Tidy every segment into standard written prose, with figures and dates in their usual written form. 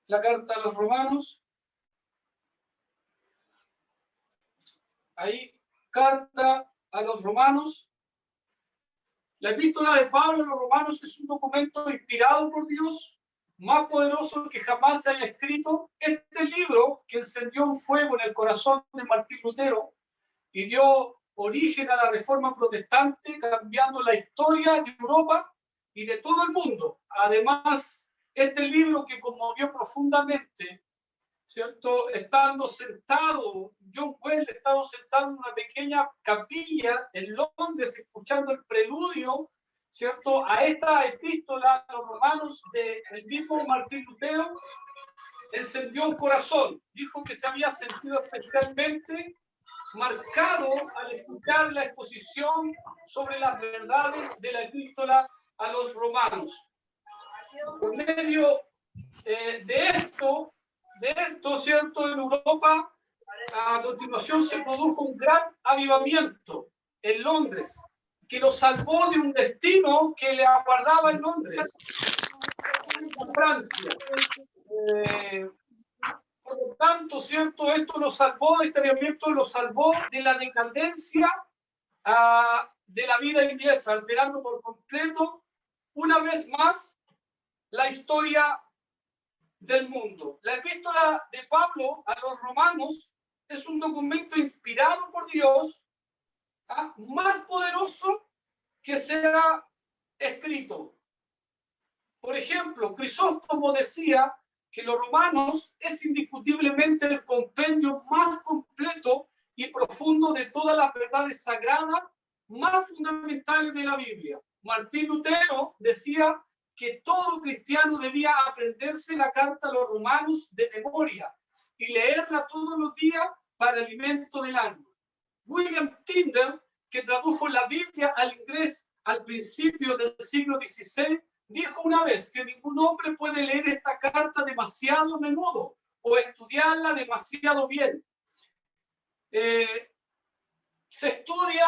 la carta a los romanos. Ahí, carta a los romanos. La epístola de Pablo a los romanos es un documento inspirado por Dios, más poderoso que jamás se haya escrito. Este libro, que encendió un fuego en el corazón de Martín Lutero y dio origen a la Reforma Protestante, cambiando la historia de Europa y de todo el mundo. Además, este libro que conmovió profundamente, ¿cierto? Estando sentado, John Wesley estaba sentado en una pequeña capilla en Londres, escuchando el preludio, ¿cierto?, a esta epístola a los romanos del mismo Martín Lutero, encendió un corazón. Dijo que se había sentido especialmente marcado al escuchar la exposición sobre las verdades de la epístola a los romanos. Por medio de esto, ¿cierto?, en Europa, a continuación se produjo un gran avivamiento en Londres, que lo salvó de un destino que le aguardaba en Londres, en Francia. Por lo tanto, ¿cierto?, este avivamiento lo salvó de la decadencia de la vida inglesa, alterando por completo, una vez más, la historia del mundo. La epístola de Pablo a los romanos es un documento inspirado por Dios, más poderoso que sea escrito. Por ejemplo, Crisóstomo decía que los romanos es indiscutiblemente el compendio más completo y profundo de todas las verdades sagradas más fundamentales de la Biblia. Martín Lutero decía que todo cristiano debía aprenderse la carta a los romanos de memoria y leerla todos los días para alimento del alma. William Tyndale, que tradujo la Biblia al inglés al principio del siglo XVI, dijo una vez que ningún hombre puede leer esta carta demasiado a menudo o estudiarla demasiado bien. Se estudia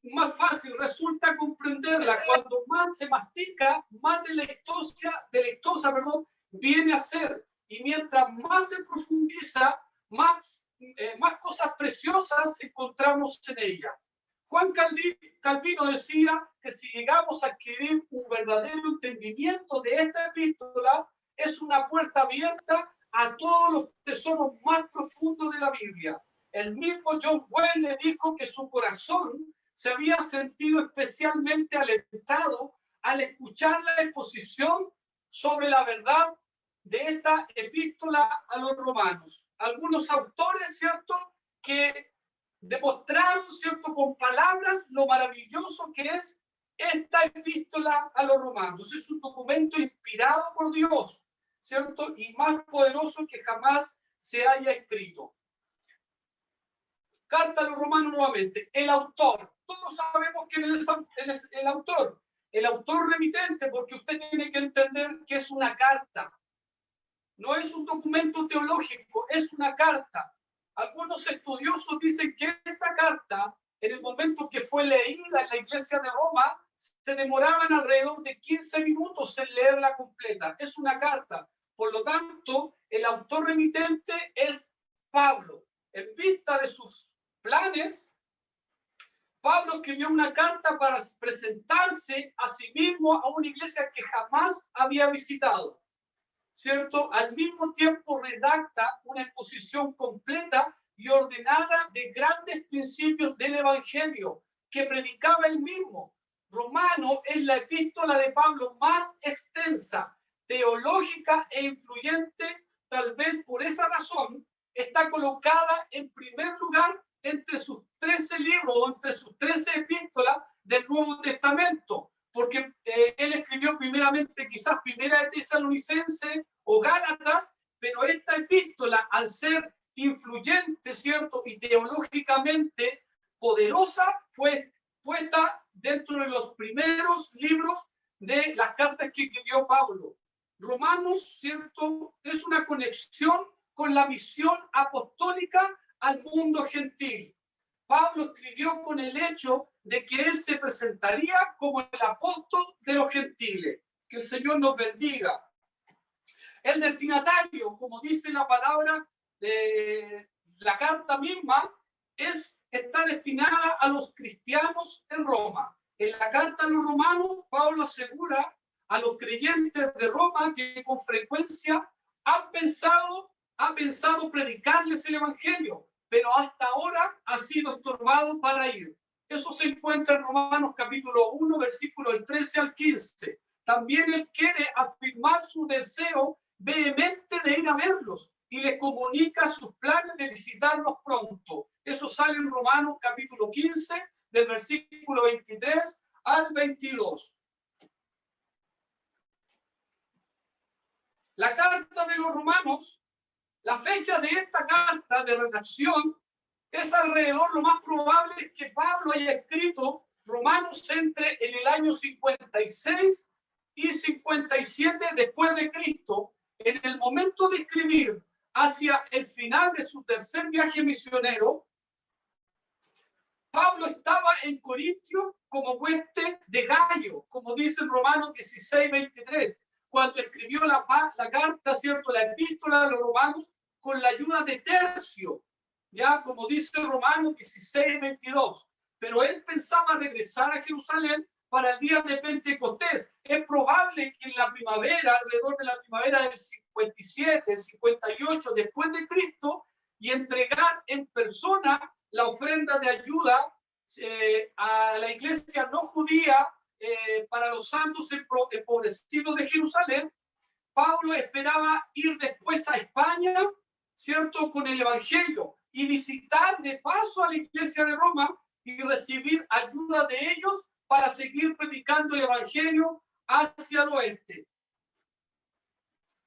más fácil, resulta comprenderla. Cuando más se mastica, más deleitosa, viene a ser. Y mientras más se profundiza, más cosas preciosas encontramos en ella. Juan Calvino decía que si llegamos a adquirir un verdadero entendimiento de esta epístola, es una puerta abierta a todos los tesoros más profundos de la Biblia. El mismo John Wesley dijo que su corazón se había sentido especialmente alentado al escuchar la exposición sobre la verdad de esta epístola a los romanos. Algunos autores, ¿cierto?, que demostraron, ¿cierto?, con palabras lo maravilloso que es esta epístola a los romanos. Es un documento inspirado por Dios, ¿cierto?, y más poderoso que jamás se haya escrito. Carta a los romanos nuevamente. El autor. Todos sabemos quién es el autor. El autor remitente, porque usted tiene que entender que es una carta. No es un documento teológico, es una carta. Algunos estudiosos dicen que esta carta, en el momento que fue leída en la iglesia de Roma, se demoraban alrededor de 15 minutos en leerla completa. Es una carta. Por lo tanto, el autor remitente es Pablo. En vista de sus planes, Pablo escribió una carta para presentarse a sí mismo a una iglesia que jamás había visitado, ¿cierto? Al mismo tiempo redacta una exposición completa y ordenada de grandes principios del Evangelio que predicaba él mismo. Romano es la epístola de Pablo más extensa, teológica e influyente. Tal vez por esa razón está colocada en primer lugar entre sus 13 libros o entre sus 13 epístolas del Nuevo Testamento, porque él escribió primeramente quizás Primera de Tesalonicense o Gálatas, pero esta epístola, al ser influyente, ¿cierto?, y teológicamente poderosa, fue puesta dentro de los primeros libros de las cartas que escribió Pablo. Romanos, ¿cierto?, es una conexión con la misión apostólica al mundo gentil. Pablo escribió con el hecho de que él se presentaría como el apóstol de los gentiles. Que el Señor nos bendiga. El destinatario, como dice la palabra de la carta misma, está destinada a los cristianos en Roma. En la carta a los romanos, Pablo asegura a los creyentes de Roma que con frecuencia ha pensado predicarles el evangelio, pero hasta ahora ha sido estorbado para ir. Eso se encuentra en Romanos capítulo 1, versículo del 13 al 15. También él quiere afirmar su deseo vehemente de ir a verlos y les comunica sus planes de visitarlos pronto. Eso sale en Romanos capítulo 15, del versículo 23 al 22. La carta de los romanos, la fecha de esta carta de redacción es alrededor, lo más probable es que Pablo haya escrito Romanos en el año 56 y 57 después de Cristo, en el momento de escribir hacia el final de su tercer viaje misionero. Pablo estaba en Corintio como hueste de Gallo, como dice en Romanos 16, 23, cuando escribió la carta, ¿cierto?, la epístola de los romanos, con la ayuda de Tercio, ya como dice Romanos 16, 22. Pero él pensaba regresar a Jerusalén para el día de Pentecostés. Es probable que en la primavera, alrededor de la primavera del 57, el 58 después de Cristo, y entregar en persona la ofrenda de ayuda a la iglesia no judía para los santos empobrecidos de Jerusalén. Pablo esperaba ir después a España, ¿cierto?, con el evangelio y visitar de paso a la iglesia de Roma y recibir ayuda de ellos para seguir predicando el evangelio hacia el oeste.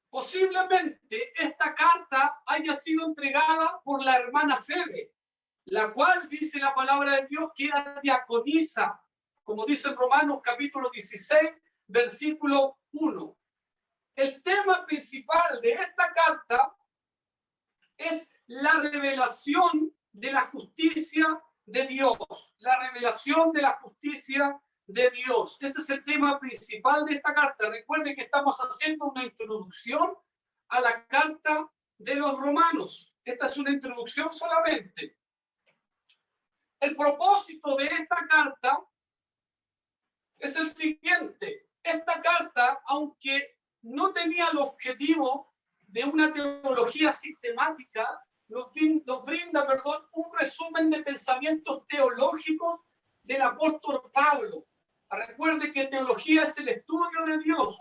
Posiblemente esta carta haya sido entregada por la hermana Febe, la cual dice la palabra de Dios que era diaconisa, como dice en Romanos capítulo 16, versículo 1. El tema principal de esta carta es la revelación de la justicia de Dios, la revelación de la justicia de Dios. Ese es el tema principal de esta carta. Recuerde que estamos haciendo una introducción a la carta de los romanos. Esta es una introducción solamente. El propósito de esta carta es el siguiente. Esta carta, aunque no tenía el objetivo de una teología sistemática, nos brinda, un resumen de pensamientos teológicos del apóstol Pablo. Recuerde que teología es el estudio de Dios,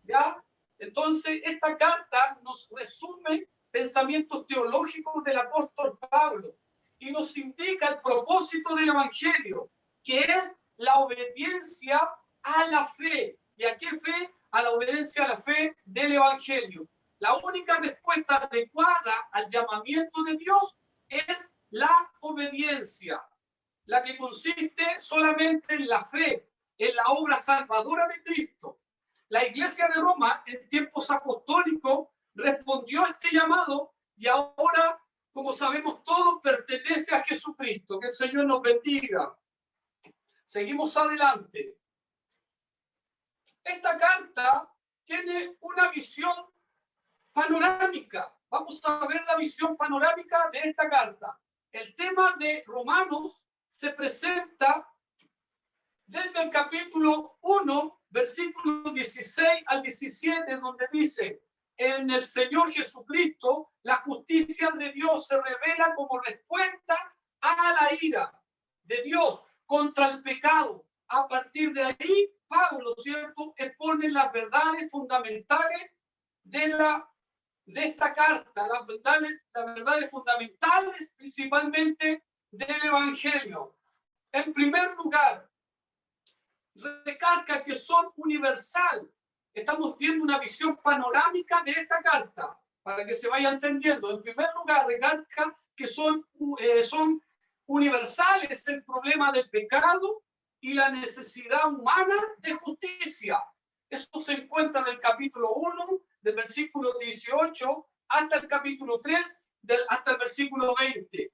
¿ya? Entonces, esta carta nos resume pensamientos teológicos del apóstol Pablo y nos indica el propósito del evangelio, que es la obediencia a la fe. ¿Y a qué fe? A la obediencia a la fe del evangelio. La única respuesta adecuada al llamamiento de Dios es la obediencia, la que consiste solamente en la fe, en la obra salvadora de Cristo. La Iglesia de Roma, en tiempos apostólicos, respondió a este llamado y ahora, como sabemos todos, pertenece a Jesucristo. Que el Señor nos bendiga. Seguimos adelante. Esta carta tiene una visión panorámica. Vamos a ver la visión panorámica de esta carta. El tema de Romanos se presenta desde el capítulo 1, versículos 16 al 17, donde dice: en el Señor Jesucristo, la justicia de Dios se revela como respuesta a la ira de Dios contra el pecado. A partir de ahí, Pablo, ¿cierto?, expone las verdades fundamentales de esta carta, las verdades fundamentales principalmente del Evangelio. En primer lugar, recalca que son universal. Estamos viendo una visión panorámica de esta carta, para que se vaya entendiendo. En primer lugar, recalca que son universales el problema del pecado y la necesidad humana de justicia. Esto se encuentra en el capítulo 1, del versículo 18, hasta el capítulo 3, hasta el versículo 20.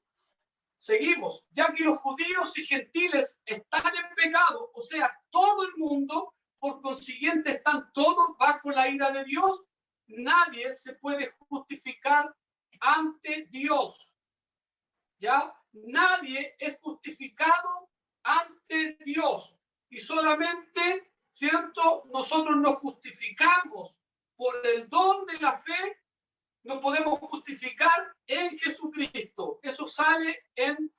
Seguimos. Ya que los judíos y gentiles están en pecado, o sea, todo el mundo, por consiguiente, están todos bajo la ira de Dios, nadie se puede justificar ante Dios. ¿Ya? Nadie es justificado ante Dios. Y solamente, ¿cierto? Nosotros nos justificamos por el don de la fe, nos podemos justificar en Jesucristo. Eso sale en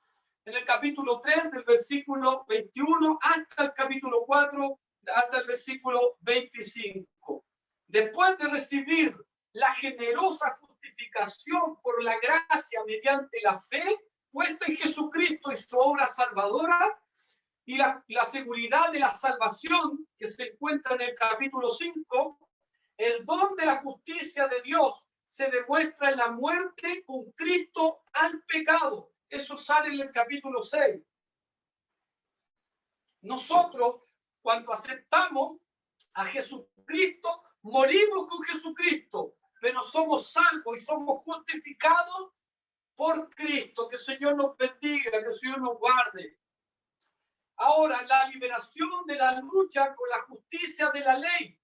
el capítulo 3 del versículo 21 hasta el capítulo 4, hasta el versículo 25. Después de recibir la generosa justificación por la gracia mediante la fe puesta en Jesucristo y su obra salvadora, y la seguridad de la salvación que se encuentra en el capítulo 5, el don de la justicia de Dios se demuestra en la muerte con Cristo al pecado. Eso sale en el capítulo 6. Nosotros, cuando aceptamos a Jesucristo, morimos con Jesucristo, pero somos salvos y somos justificados por Cristo. Que el Señor nos bendiga, que el Señor nos guarde. Ahora, la liberación de la lucha con la justicia de la ley.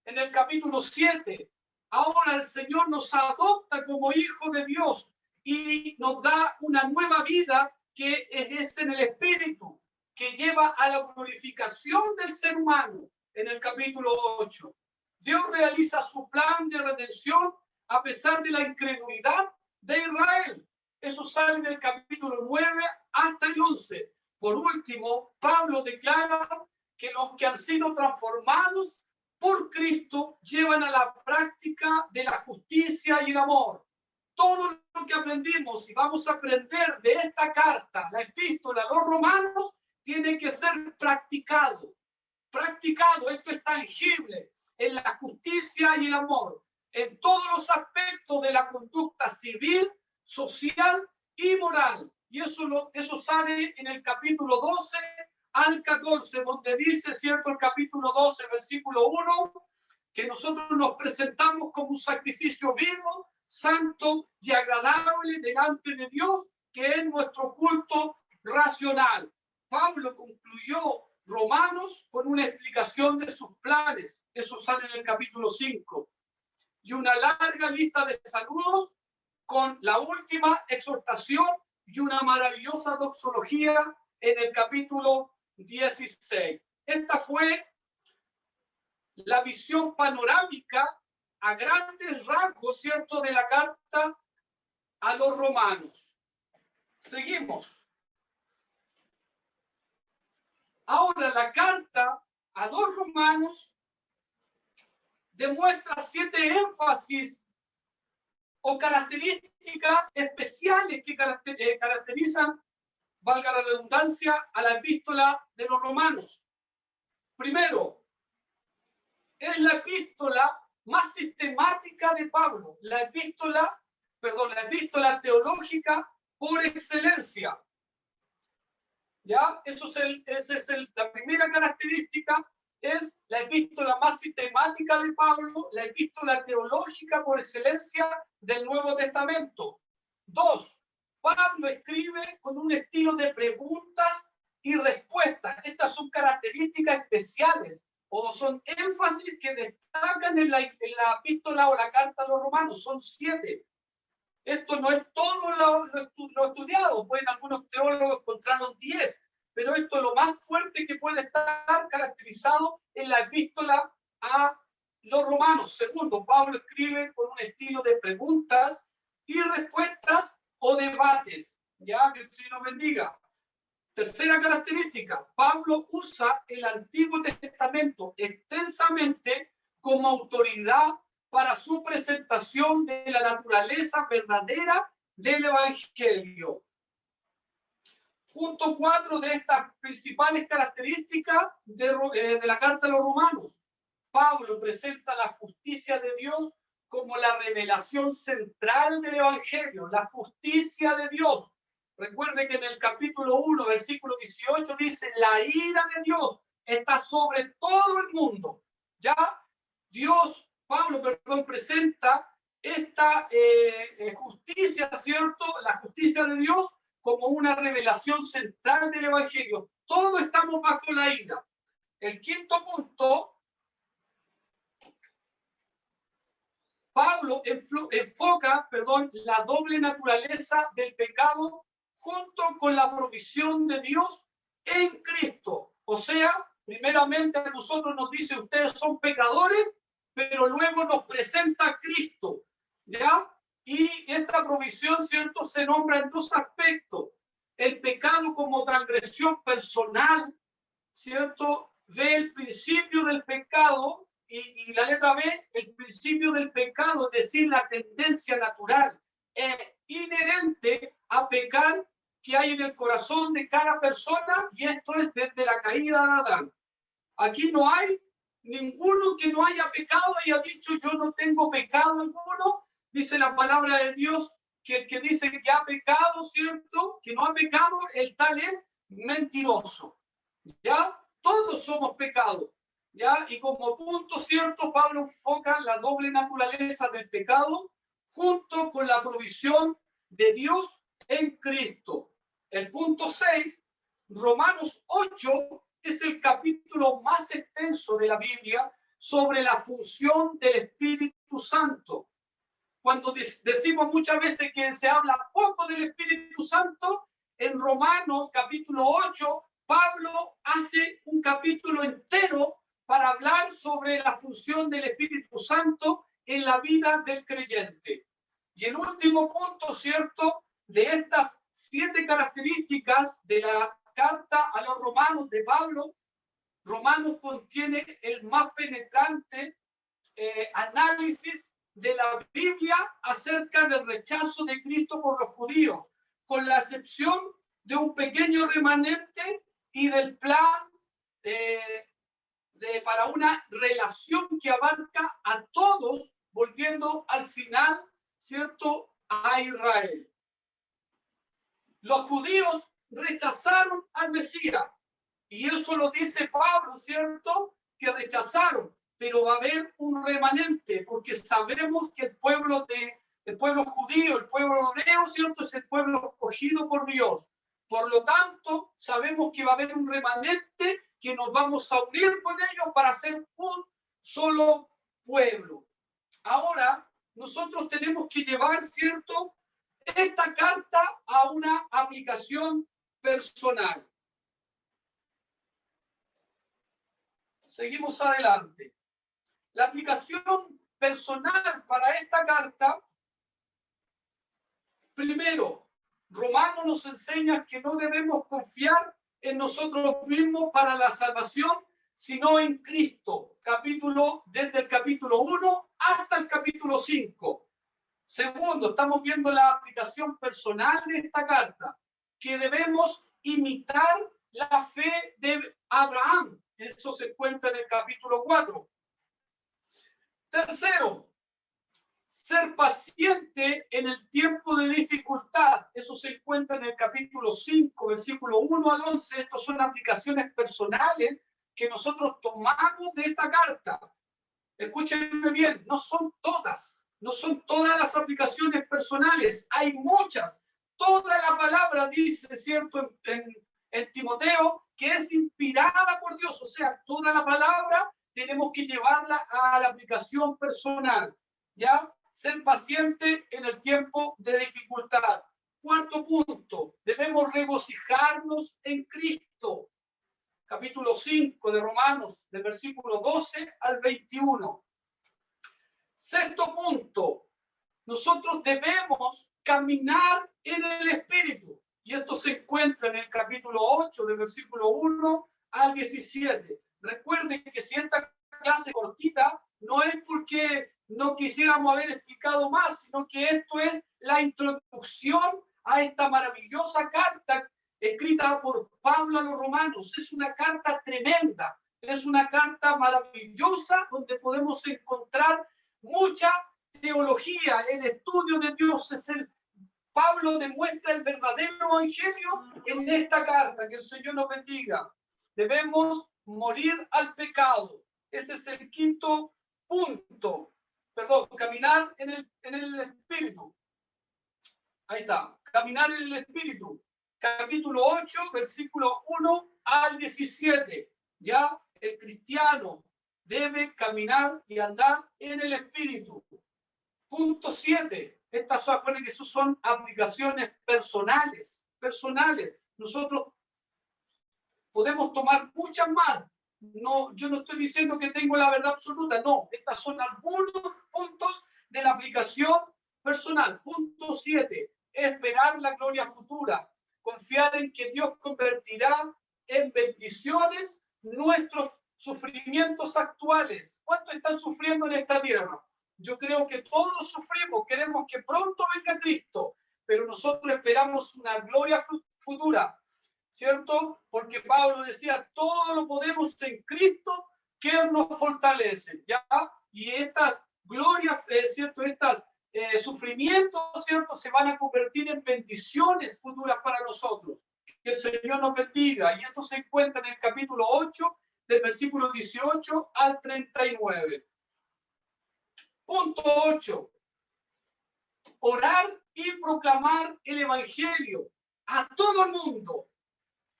En el capítulo 7, ahora el Señor nos adopta como hijo de Dios y nos da una nueva vida que es en el Espíritu, que lleva a la glorificación del ser humano. En el capítulo 8, Dios realiza su plan de redención a pesar de la incredulidad de Israel. Eso sale en el capítulo 9 hasta el 11. Por último, Pablo declara que los que han sido transformados por Cristo llevan a la práctica de la justicia y el amor. Todo lo que aprendimos y vamos a aprender de esta carta, la epístola a los romanos, tiene que ser practicado. Practicado, esto es tangible, en la justicia y el amor, en todos los aspectos de la conducta civil, social y moral. Y eso sale en el capítulo 12 al 14, donde dice, ¿cierto? El capítulo 12, versículo 1, que nosotros nos presentamos como un sacrificio vivo, santo y agradable delante de Dios, que es nuestro culto racional. Pablo concluyó Romanos con una explicación de sus planes. Eso sale en el capítulo 5. Y una larga lista de saludos con la última exhortación y una maravillosa doxología en el capítulo 16. Esta fue la visión panorámica a grandes rasgos, ¿cierto?, de la carta a los romanos. Seguimos. Ahora, la carta a los romanos demuestra 7 énfasis o características especiales que caracterizan, valga la redundancia, a la epístola de los romanos. Primero, es la epístola más sistemática de Pablo, la epístola teológica por excelencia. ¿Ya? Esa es la primera característica, es la epístola más sistemática de Pablo, la epístola teológica por excelencia del Nuevo Testamento. 2, Pablo escribe con un estilo de preguntas y respuestas. Estas son características especiales o son énfasis que destacan en la epístola o la carta a los romanos. Son 7. Esto no es todo lo estudiado, pues algunos teólogos encontraron 10, pero esto es lo más fuerte que puede estar caracterizado en la epístola a los romanos. Segundo, Pablo escribe con un estilo de preguntas y respuestas o debates. Ya, que el Señor nos bendiga. Tercera característica, Pablo usa el Antiguo Testamento extensamente como autoridad para su presentación de la naturaleza verdadera del Evangelio. Punto 4 de estas principales características de la carta a los romanos. Pablo presenta la justicia de Dios como la revelación central del Evangelio, la justicia de Dios. Recuerde que en el capítulo 1, versículo 18 dice, la ira de Dios está sobre todo el mundo. Ya Pablo presenta esta justicia, ¿cierto? La justicia de Dios como una revelación central del Evangelio. Todos estamos bajo la ira. El quinto punto Pablo enfoca, la doble naturaleza del pecado junto con la provisión de Dios en Cristo. O sea, primeramente a nosotros nos dice, ustedes son pecadores, pero luego nos presenta a Cristo, ¿ya? Y esta provisión, ¿cierto?, se nombra en dos aspectos. El pecado como transgresión personal, ¿cierto? Ve el principio del pecado y la letra B, el principio del pecado, es decir, la tendencia natural inherente a pecar que hay en el corazón de cada persona, y esto es desde la caída de Adán. Aquí no hay ninguno que no haya pecado y haya dicho yo no tengo pecado alguno. Dice la palabra de Dios que el que dice que ha pecado, ¿cierto?, que no ha pecado, el tal es mentiroso. ¿Ya? Todos somos pecados. ¿Ya? Y como punto, ¿cierto?, Pablo enfoca la doble naturaleza del pecado junto con la provisión de Dios en Cristo. El punto 6, Romanos 8, es el capítulo más extenso de la Biblia sobre la función del Espíritu Santo. Cuando decimos muchas veces que se habla poco del Espíritu Santo, en Romanos capítulo 8, Pablo hace un capítulo entero para hablar sobre la función del Espíritu Santo en la vida del creyente. Y el último punto, ¿cierto?, de estas 7 características de la carta a los romanos de Pablo, Romanos contiene el más penetrante análisis de la Biblia acerca del rechazo de Cristo por los judíos, con la excepción de un pequeño remanente y del plan para una relación que abarca a todos, volviendo al final, ¿cierto?, a Israel. Los judíos rechazaron al Mesías, y eso lo dice Pablo, ¿cierto?, que rechazaron, pero va a haber un remanente, porque sabemos que el pueblo judío, el pueblo hebreo, ¿cierto?, es el pueblo escogido por Dios. Por lo tanto, sabemos que va a haber un remanente que nos vamos a unir con ellos para hacer un solo pueblo. Ahora, nosotros tenemos que llevar, ¿cierto?, esta carta a una aplicación personal. Seguimos adelante. La aplicación personal para esta carta, primero, Romano nos enseña que no debemos confiar en nosotros mismos para la salvación, sino en Cristo, desde el capítulo 1 hasta el capítulo 5. Segundo, estamos viendo la aplicación personal de esta carta, que debemos imitar la fe de Abraham. Eso se encuentra en el capítulo 4. Tercero, ser paciente en el tiempo de dificultad. Eso se encuentra en el capítulo 5, versículo 1 al 11. Estas son aplicaciones personales que nosotros tomamos de esta carta. Escúchenme bien, no son todas las aplicaciones personales, hay muchas. Toda la palabra dice, ¿cierto?, en Timoteo, que es inspirada por Dios, o sea, toda la palabra tenemos que llevarla a la aplicación personal, ¿ya? Ser paciente en el tiempo de dificultad. Cuarto punto, debemos regocijarnos en Cristo. Capítulo 5 de Romanos, del versículo 12 al 21. Sexto punto, nosotros debemos caminar en el Espíritu. Y esto se encuentra en el capítulo 8, del versículo 1 al 17. Recuerden que si esta clase cortita no es porque no quisiéramos haber explicado más, sino que esto es la introducción a esta maravillosa carta escrita por Pablo a los romanos. Es una carta tremenda, es una carta maravillosa donde podemos encontrar mucha teología, el estudio de Dios. Pablo demuestra el verdadero evangelio en esta carta. Que el Señor nos bendiga. Debemos morir al pecado. Ese es el quinto punto. Perdón, caminar en el Espíritu. Ahí está, caminar en el Espíritu. Capítulo 8, versículo 1 al 17. Ya el cristiano debe caminar y andar en el Espíritu. Punto 7. Estas acuérdense que eso son aplicaciones personales. Nosotros podemos tomar muchas más. No, yo no estoy diciendo que tengo la verdad absoluta, no. Estas son algunos puntos de la aplicación personal. Punto 7. Esperar la gloria futura. Confiar en que Dios convertirá en bendiciones nuestros sufrimientos actuales. ¿Cuánto están sufriendo en esta tierra? Yo creo que todos sufrimos, queremos que pronto venga Cristo, pero nosotros esperamos una gloria futura, ¿cierto? Porque Pablo decía, todo lo podemos en Cristo que nos fortalece, ¿ya? Y estas glorias, ¿cierto? Estas sufrimientos, ¿cierto? Se van a convertir en bendiciones futuras para nosotros. Que el Señor nos bendiga. Y esto se encuentra en el capítulo 8, del versículo 18 al 39. Punto 8. Orar y proclamar el Evangelio a todo el mundo.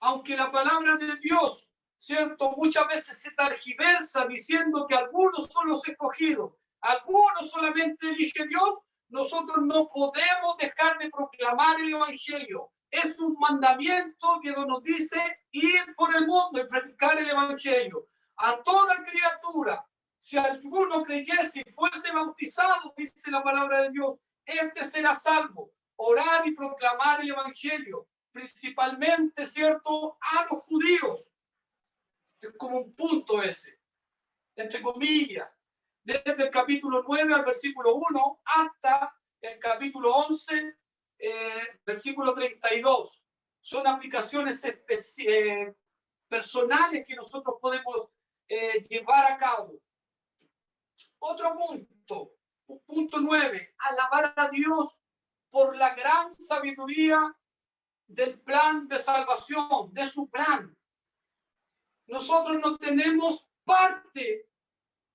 Aunque la palabra de Dios, ¿cierto? Muchas veces se tergiversa diciendo que algunos son los escogidos, algunos solamente elige Dios, nosotros no podemos dejar de proclamar el Evangelio. Es un mandamiento que nos dice ir por el mundo y predicar el Evangelio a toda criatura. Si alguno creyese y fuese bautizado, dice la palabra de Dios, este será salvo. Orar y proclamar el Evangelio, principalmente, ¿cierto?, a los judíos. Es como un punto ese, entre comillas, desde el capítulo 9 al versículo 1 hasta el capítulo 11, versículo 32. Son aplicaciones personales que nosotros podemos llevar a cabo. Otro punto, punto 9, alabar a Dios por la gran sabiduría del plan de salvación, de su plan. Nosotros no tenemos parte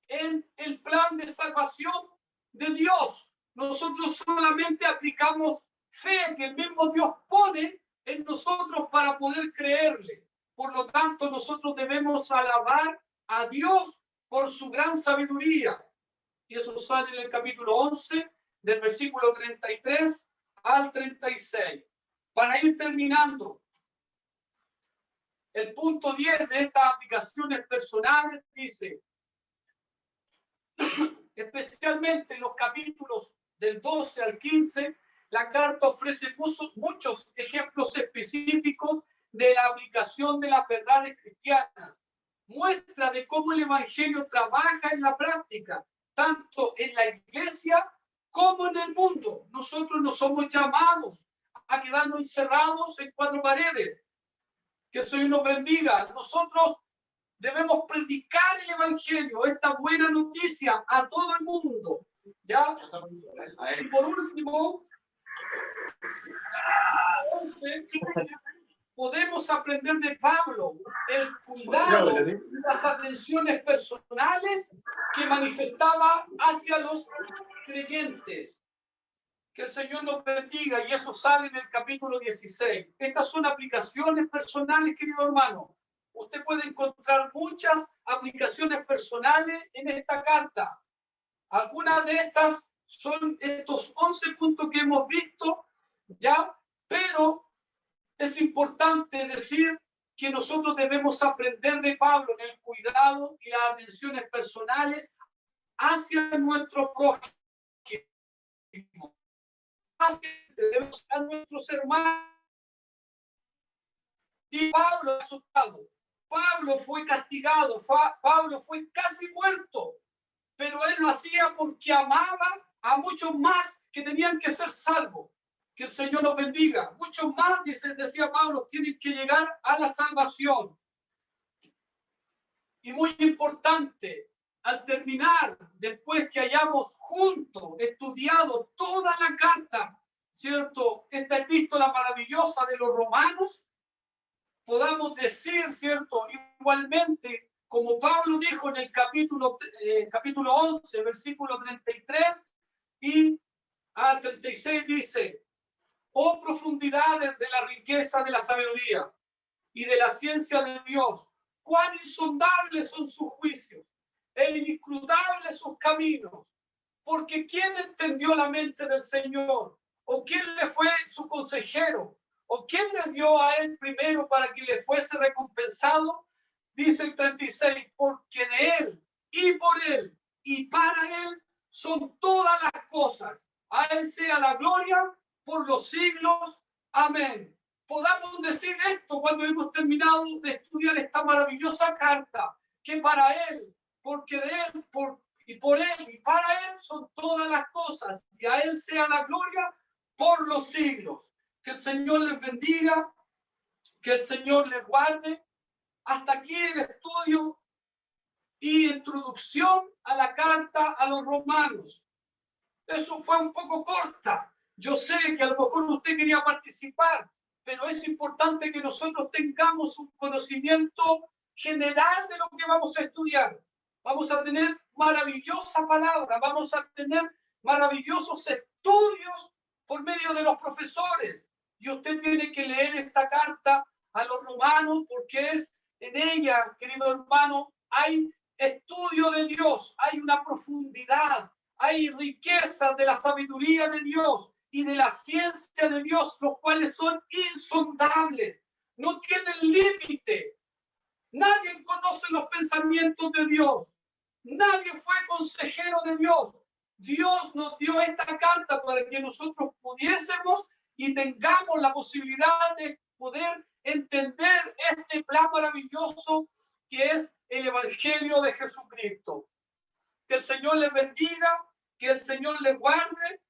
en el plan de salvación de Dios. Nosotros solamente aplicamos fe que el mismo Dios pone en nosotros para poder creerle. Por lo tanto, nosotros debemos alabar a Dios por su gran sabiduría. Y eso sale en el capítulo 11, del versículo 33 al 36. Para ir terminando, el punto 10 de estas aplicaciones personales dice, especialmente en los capítulos del 12 al 15, la carta ofrece muchos ejemplos específicos de la aplicación de las verdades cristianas. Muestra de cómo el Evangelio trabaja en la práctica, tanto en la iglesia como en el mundo. Nosotros no somos llamados a quedarnos encerrados en cuatro paredes. Que el Señor nos bendiga. Nosotros debemos predicar el Evangelio, esta buena noticia, a todo el mundo. ¿Ya? Y por último, podemos aprender de Pablo el cuidado y las atenciones personales que manifestaba hacia los creyentes. Que el Señor nos bendiga, y eso sale en el capítulo 16. Estas son aplicaciones personales, querido hermano. Usted puede encontrar muchas aplicaciones personales en esta carta. Algunas de estas son estos 11 puntos que hemos visto, ¿ya? Pero es importante decir que nosotros debemos aprender de Pablo en el cuidado y las atenciones personales hacia nuestro prójimo. Debemos a nuestros hermanos. Y Pablo asustado, Pablo fue castigado, Pablo fue casi muerto, pero él lo hacía porque amaba a muchos más que tenían que ser salvos. Que el Señor nos bendiga. Muchos más, decía Pablo, tienen que llegar a la salvación. Y muy importante, al terminar, después que hayamos juntos estudiado toda la carta, ¿cierto?, esta epístola maravillosa de los romanos, podamos decir, ¿cierto?, igualmente, como Pablo dijo en el capítulo 11, versículo 33 y al 36, dice: oh profundidades de la riqueza de la sabiduría y de la ciencia de Dios, cuán insondables son sus juicios e inescrutables sus caminos. Porque ¿quién entendió la mente del Señor? ¿O quién le fue su consejero? ¿O quién le dio a él primero para que le fuese recompensado? Dice el 36, porque de él y por él y para él son todas las cosas. A él sea la gloria por los siglos. Amén. Podamos decir esto cuando hemos terminado de estudiar esta maravillosa carta, que para él, porque de él, y por él y para él son todas las cosas, y a él sea la gloria por los siglos. Que el Señor les bendiga, que el Señor les guarde. Hasta aquí el estudio y introducción a la carta a los romanos. Eso fue un poco corta. Yo sé que a lo mejor usted quería participar, pero es importante que nosotros tengamos un conocimiento general de lo que vamos a estudiar. Vamos a tener maravillosa palabra, vamos a tener maravillosos estudios por medio de los profesores. Y usted tiene que leer esta carta a los romanos porque es en ella, querido hermano, hay estudio de Dios, hay una profundidad, hay riquezas de la sabiduría de Dios y de la ciencia de Dios, los cuales son insondables, no tienen límite. Nadie conoce los pensamientos de Dios. Nadie fue consejero de Dios. Dios nos dio esta carta para que nosotros pudiésemos y tengamos la posibilidad de poder entender este plan maravilloso que es el Evangelio de Jesucristo. Que el Señor les bendiga, que el Señor les guarde.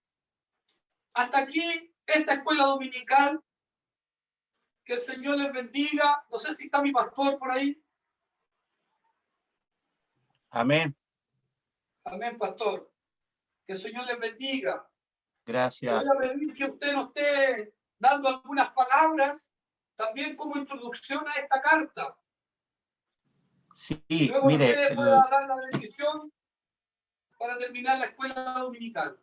Hasta aquí esta escuela dominical. Que el Señor les bendiga. No sé si está mi pastor por ahí. Amén. Amén, pastor. Que el Señor les bendiga. Gracias. Voy a pedir que usted nos esté dando algunas palabras también como introducción a esta carta. Sí, luego mire. usted pueda dar la bendición para terminar la escuela dominical.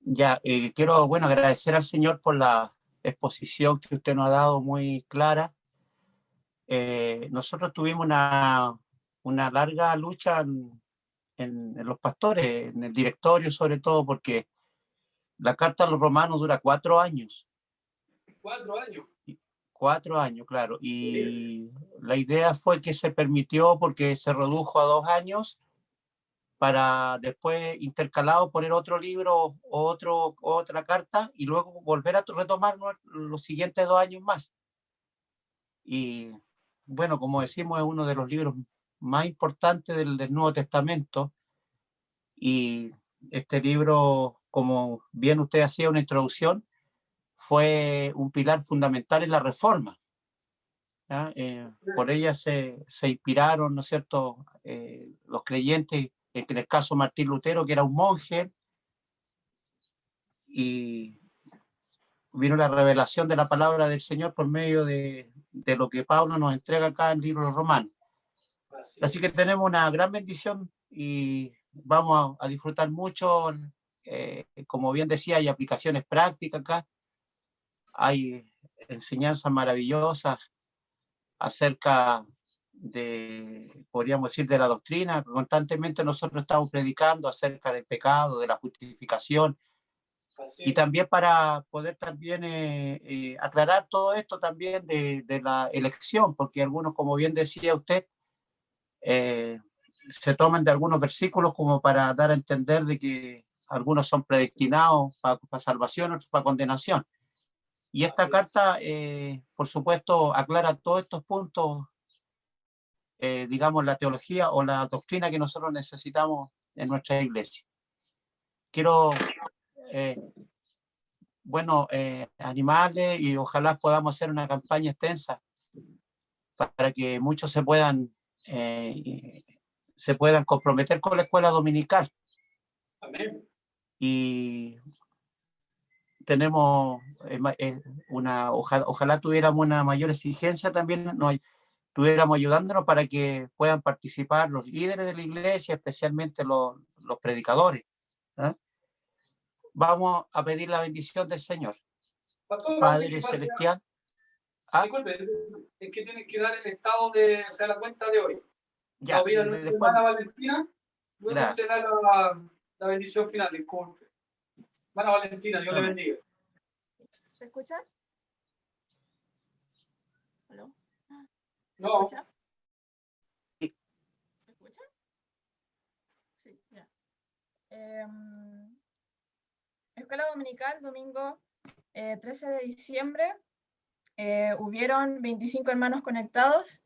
Ya, quiero, bueno, agradecer al Señor por la exposición que usted nos ha dado muy clara. Nosotros tuvimos una larga lucha en los pastores, en el directorio sobre todo, porque la carta a los romanos dura 4 años. 4 años. 4 años, claro. Y la idea fue que se permitió porque se redujo a 2 años para después intercalado poner otro libro o otra carta y luego volver a retomar los siguientes 2 años más. Y bueno, como decimos, es uno de los libros más importantes del Nuevo Testamento. Y este libro, como bien usted hacía una introducción, fue un pilar fundamental en la Reforma. Por ella se inspiraron, ¿no es cierto?, los creyentes, en el caso Martín Lutero, que era un monje, y vino la revelación de la palabra del Señor por medio de lo que Pablo nos entrega acá en el libro romano. Así que tenemos una gran bendición y vamos a disfrutar mucho. Como bien decía, hay aplicaciones prácticas acá, hay enseñanzas maravillosas acerca de, podríamos decir, de la doctrina. Constantemente nosotros estamos predicando acerca del pecado, de la justificación, y también para poder también aclarar todo esto también de la elección, porque algunos, como bien decía usted, se toman de algunos versículos como para dar a entender de que algunos son predestinados para salvación, otros para condenación. Y esta carta, por supuesto, aclara todos estos puntos, digamos, la teología o la doctrina que nosotros necesitamos en nuestra iglesia. Quiero, bueno, animarles y ojalá podamos hacer una campaña extensa para que muchos se puedan comprometer con la escuela dominical. Amén. Y tenemos ojalá tuviéramos una mayor exigencia también, estuviéramos ayudándonos para que puedan participar los líderes de la iglesia, especialmente los predicadores. Vamos a pedir la bendición del Señor. Pastor, Padre Celestial. Disculpe, es que tienen que dar el estado de la cuenta de hoy. Ya, después, hermana Valentina, luego usted da la bendición final, disculpe. Hermana Valentina, Dios le bendiga. ¿Se escucha? ¿Aló? No. ¿Se escucha? Sí, ya. Escuela Dominical, domingo 13 de diciembre. Hubieron 25 hermanos conectados,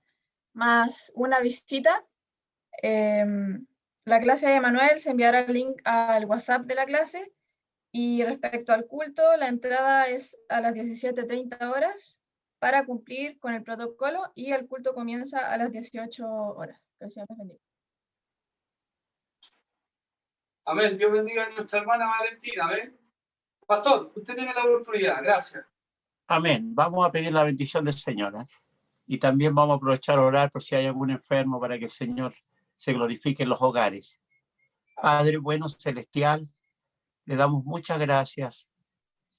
más una visita. La clase de Manuel se enviará el link al WhatsApp de la clase. Y respecto al culto, la entrada es a las 17:30 horas para cumplir con el protocolo y el culto comienza a las 18 horas. Que el Señor les bendiga. Amén. Dios bendiga a nuestra hermana Valentina. Amén. Pastor, usted tiene la oportunidad. Gracias. Amén. Vamos a pedir la bendición del Señor, ¿eh? Y también vamos a aprovechar a orar por si hay algún enfermo para que el Señor se glorifique en los hogares. Padre bueno celestial, le damos muchas gracias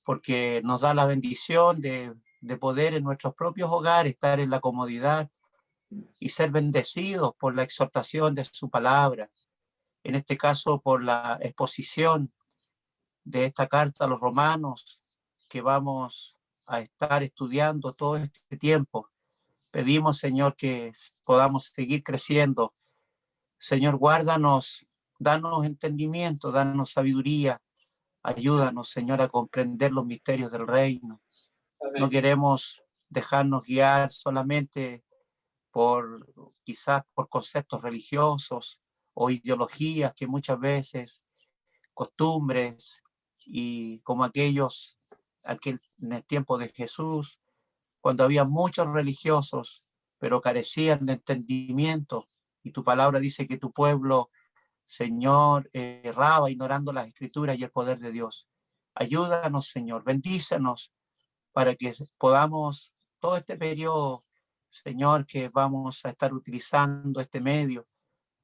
porque nos da la bendición de poder en nuestros propios hogares estar en la comodidad y ser bendecidos por la exhortación de su palabra. En este caso, por la exposición de esta carta a los romanos que vamos a estar estudiando todo este tiempo. Pedimos, Señor, que podamos seguir creciendo. Señor, guárdanos, danos entendimiento, danos sabiduría. Ayúdanos, Señor, a comprender los misterios del reino. Amén. No queremos dejarnos guiar solamente quizás por conceptos religiosos o ideologías que muchas veces, costumbres, y como en el tiempo de Jesús, cuando había muchos religiosos, pero carecían de entendimiento, y tu palabra dice que tu pueblo, Señor, erraba ignorando las escrituras y el poder de Dios. Ayúdanos, Señor, bendícenos para que podamos, todo este periodo, Señor, que vamos a estar utilizando este medio,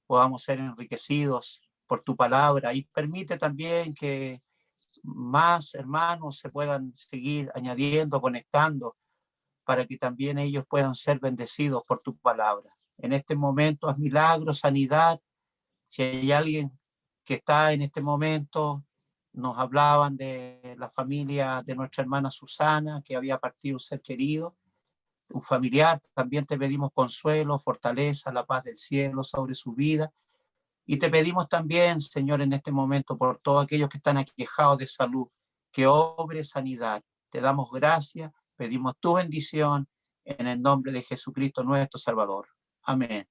podamos ser enriquecidos por tu palabra, y permite también que más hermanos se puedan seguir añadiendo, conectando, para que también ellos puedan ser bendecidos por tu palabra. En este momento haz milagros, sanidad. Si hay alguien que está en este momento, nos hablaban de la familia de nuestra hermana Susana, que había partido un ser querido, un familiar. También te pedimos consuelo, fortaleza, la paz del cielo sobre su vida. Y te pedimos también, Señor, en este momento por todos aquellos que están aquejados de salud, que obre sanidad. Te damos gracias, pedimos tu bendición en el nombre de Jesucristo nuestro Salvador. Amén.